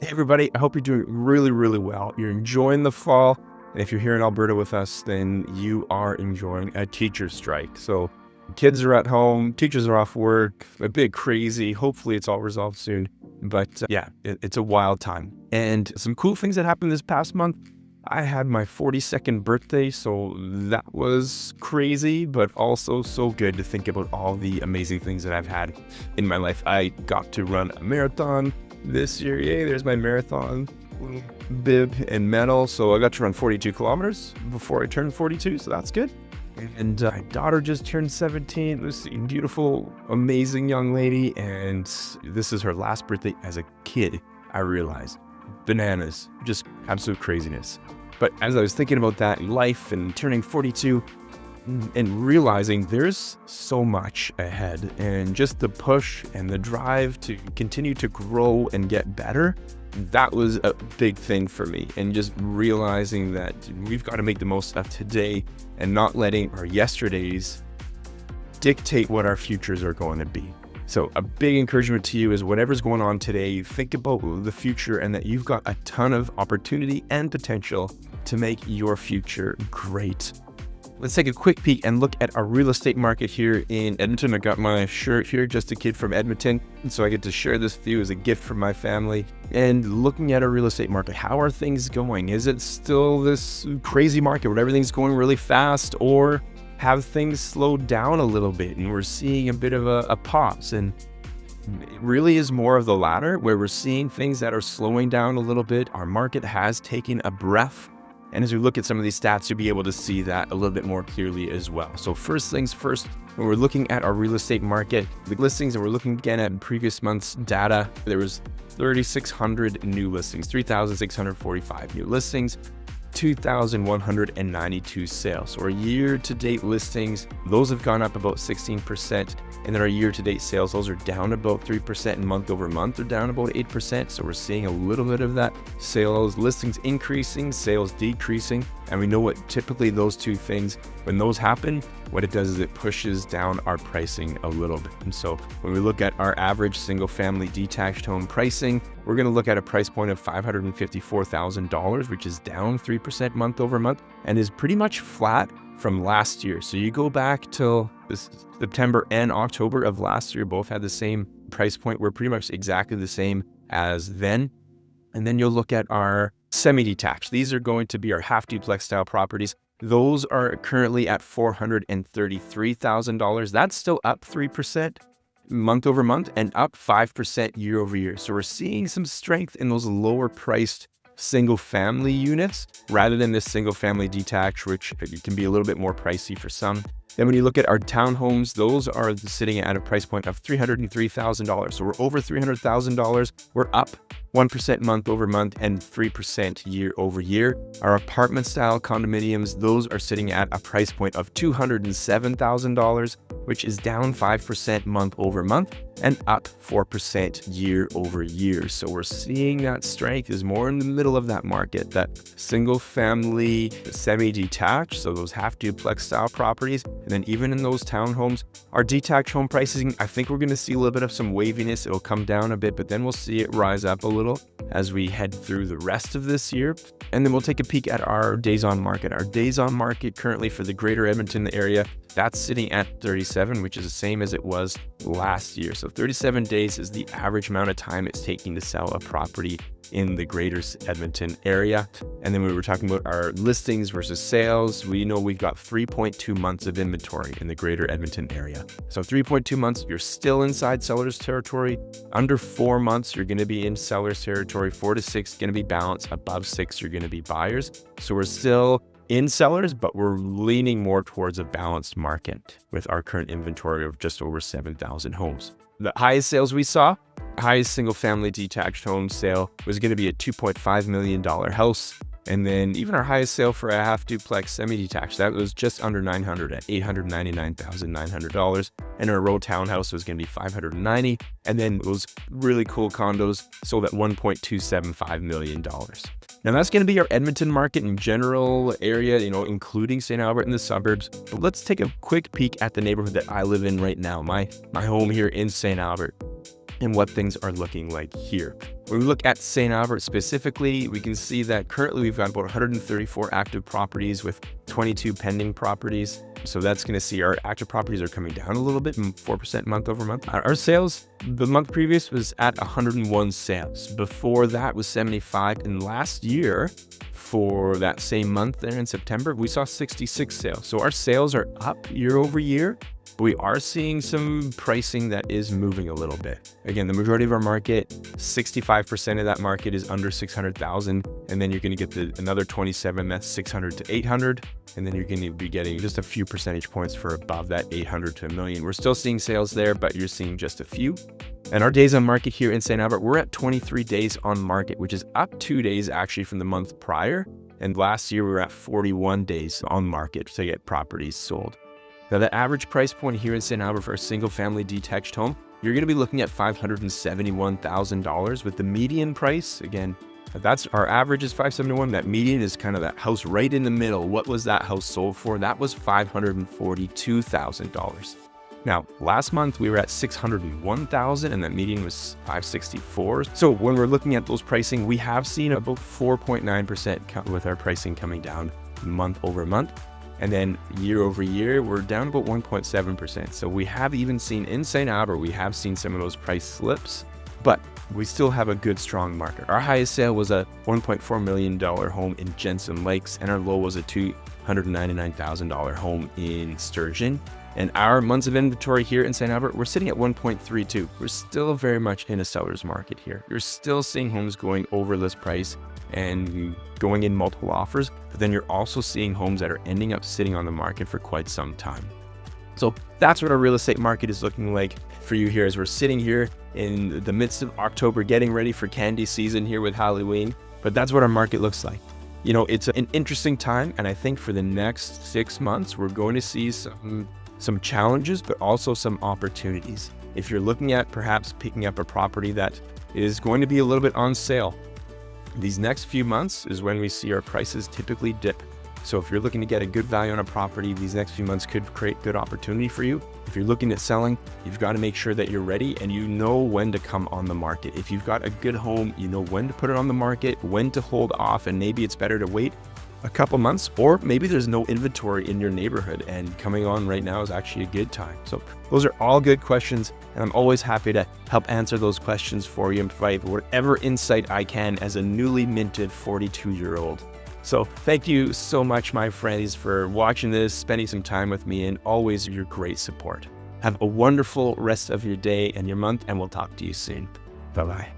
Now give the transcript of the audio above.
Hey everybody, I hope you're doing really, really well. You're enjoying the fall. And if you're here in Alberta with us, then you are enjoying a teacher strike. So kids are at home, teachers are off work, a bit crazy. Hopefully it's all resolved soon. But it's a wild time. And some cool things that happened this past month. I had my 42nd birthday, so that was crazy, but also so good to think about all the amazing things that I've had in my life. I got to run a marathon this year. Yay, there's my marathon bib and medal. So I got to run 42 kilometers before I turned 42, so that's good. And my daughter just turned 17, this beautiful, amazing young lady, and this is her last birthday as a kid, I realized. Bananas, just absolute craziness. But as I was thinking about that in life and turning 42 and realizing there's so much ahead, and just the push and the drive to continue to grow and get better, that was a big thing for me. And just realizing that we've got to make the most of today and not letting our yesterdays dictate what our futures are going to be. So a big encouragement to you is whatever's going on today, think about the future and that you've got a ton of opportunity and potential to make your future great. Let's take a quick peek and look at our real estate market here in Edmonton. I got my shirt here, Just a Kid from Edmonton. And so I get to share this with you as a gift from my family. And looking at our real estate market, how are things going? Is it still this crazy market where everything's going really fast, or have things slowed down a little bit and we're seeing a bit of a pause? And it really is more of the latter, where we're seeing things that are slowing down a little bit. Our market has taken a breath. And as we look at some of these stats, you'll be able to see that a little bit more clearly as well. So first things first, when we're looking at our real estate market, the listings, and we're looking again at previous month's data, there was 3,600 new listings, 3,645 new listings, 2,192 sales. So our year-to-date listings, those have gone up about 16%. And then our year-to-date sales, those are down about 3%, and month over month, they're down about 8%. So we're seeing a little bit of that. Sales, listings increasing, sales decreasing. And we know what typically those two things, when those happen, what it does is it pushes down our pricing a little bit. And so when we look at our average single family detached home pricing, we're going to look at a price point of $554,000, which is down 3% month over month and is pretty much flat from last year. So you go back till this September and October of last year, both had the same price point. We're pretty much exactly the same as then. And then you'll look at our semi-detached. These are going to be our half duplex style properties. Those are currently at $433,000. That's still up 3% month over month and up 5% year over year. So we're seeing some strength in those lower priced single family units rather than this single family detached, which can be a little bit more pricey for some. Then when you look at our townhomes, those are sitting at a price point of $303,000. So we're over $300,000. We're up 1% month over month and 3% year over year. Our apartment style condominiums, those are sitting at a price point of $207,000, which is down 5% month over month and up 4% year over year. So we're seeing that strength is more in the middle of that market, that single family semi-detached, so those half duplex style properties. And then even in those townhomes, our detached home pricing, I think we're going to see a little bit of some waviness. It'll come down a bit, but then we'll see it rise up a little as we head through the rest of this year. And then we'll take a peek at our days on market. Our days on market currently for the greater Edmonton area, that's sitting at 37, which is the same as it was last year. So 37 days is the average amount of time it's taking to sell a property in the greater Edmonton area. And then we were talking about our listings versus sales. We know we've got 3.2 months of inventory in the greater Edmonton area. So 3.2 months, you're still inside seller's territory. Under 4 months, you're going to be in seller's territory. 4 to 6 going to be balanced. Above 6, you're going to be buyers. So we're still in sellers, but we're leaning more towards a balanced market with our current inventory of just over 7,000 homes. The highest sales we saw, highest single family detached home sale was going to be a $2.5 million house. And then even our highest sale for a half duplex semi-detached, that was just under 900 at $899,900. And our row townhouse was going to be 590. And then those really cool condos sold at $1.275 million. Now that's going to be our Edmonton market in general area, including St. Albert and the suburbs. But let's take a quick peek at the neighborhood that I live in right now, my home here in St. Albert, and what things are looking like here. When we look at St. Albert specifically, we can see that currently we've got about 134 active properties with 22 pending properties. So that's going to see our active properties are coming down a little bit, 4% month over month. Our sales, the month previous was at 101 sales. Before that was 75. And last year, for that same month there in September, we saw 66 sales. So our sales are up year over year. We are seeing some pricing that is moving a little bit. Again, the majority of our market, 65% of that market is under 600,000. And then you're going to get another 27, that's 600 to 800. And then you're going to be getting just a few percentage points for above that 800 to a million. We're still seeing sales there, but you're seeing just a few. And our days on market here in St. Albert, we're at 23 days on market, which is up 2 days actually from the month prior. And last year we were at 41 days on market to get properties sold. Now, the average price point here in St. Albert for a single-family detached home, you're going to be looking at $571,000 with the median price. Again, that's our average is $571,000. That median is kind of that house right in the middle. What was that house sold for? That was $542,000. Now, last month we were at $601,000 and that median was $564,000. So when we're looking at those pricing, we have seen about 4.9% with our pricing coming down month over month. And then year over year, we're down about 1.7%. So we have even seen in St. Albert, we have seen some of those price slips, but we still have a good, strong market. Our highest sale was a $1.4 million home in Jensen Lakes, and our low was a $299,000 home in Sturgeon. And our months of inventory here in St. Albert, we're sitting at 1.32. We're still very much in a seller's market here. You're still seeing homes going over list price and going in multiple offers, but then you're also seeing homes that are ending up sitting on the market for quite some time. So that's what our real estate market is looking like for you here as we're sitting here in the midst of October, getting ready for candy season here with Halloween. But that's what our market looks like. You know, it's an interesting time. And I think for the next 6 months, we're going to see some challenges, but also some opportunities. If you're looking at perhaps picking up a property that is going to be a little bit on sale, these next few months is when we see our prices typically dip. So if you're looking to get a good value on a property, these next few months could create good opportunity for you. If you're looking at selling, you've got to make sure that you're ready and you know when to come on the market. If you've got a good home, you know when to put it on the market, when to hold off, and maybe it's better to wait a couple months, or maybe there's no inventory in your neighborhood and coming on right now is actually a good time. So those are all good questions, and I'm always happy to help answer those questions for you and provide whatever insight I can as a newly minted 42-year-old. So thank you so much, my friends, for watching this, spending some time with me, and always your great support. Have a wonderful rest of your day and your month, and we'll talk to you soon. Bye-bye.